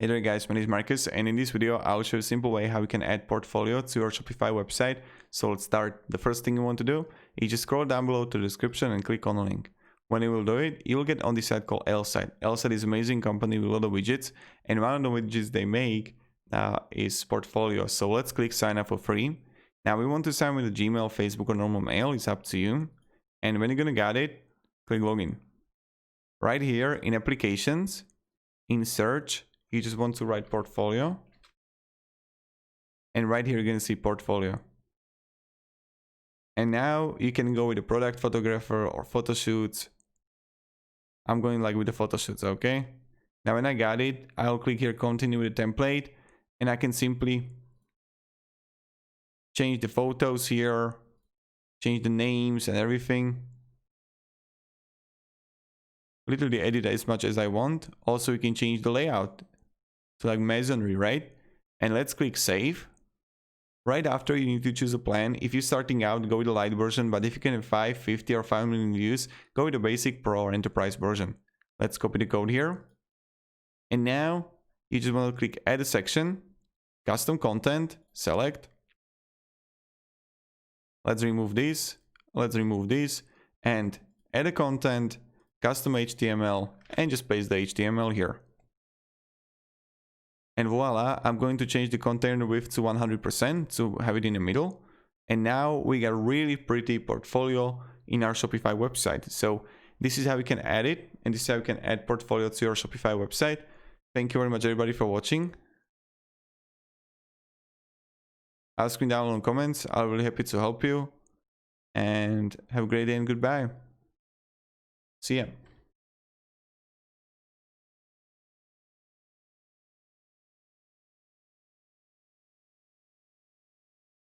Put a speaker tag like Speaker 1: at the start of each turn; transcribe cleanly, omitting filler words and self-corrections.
Speaker 1: Hey there guys, my name is Marcus, and in this video I'll show you a simple way how you can add portfolio to your Shopify website. So let's start. The first thing you want to do is just scroll down below to the description and click on the link. When you will do it, you'll get on this site called L-Site. L-Site is an amazing company with a lot of widgets, and one of the widgets they make is portfolio. So let's click sign up for free. Now we want to sign with a Gmail, Facebook, or normal mail. It's up to you. And when you're gonna get it, click login. Right here in applications, in search, you just want to write portfolio, and right here you're going to see portfolio. And now you can go with a product photographer or photo shoots. I'm going like with the photo shoots. Okay, now when I got it, I'll click here continue with the template, and I can simply change the photos here, change the names and everything, literally edit as much as I want. Also you can change the layout to like masonry, right? And let's click save. Right after, you need to choose a plan. If you're starting out, go with the light version, but if you can have 5, 50 or 5 million views, go with the basic, pro or enterprise version. Let's copy the code here. And now you just want to click add a section, custom content, select. Let's remove this, and add a content, custom HTML, and just paste the HTML here. And voila, I'm going to change the container width to 100% to have it in the middle. And now we got a really pretty portfolio in our Shopify website. So this is how you can add it, and this is how you can add portfolio to your Shopify website. Thank you very much everybody for watching. Ask me down in the comments. I'll be really happy to help you. And have a great day and goodbye. See ya.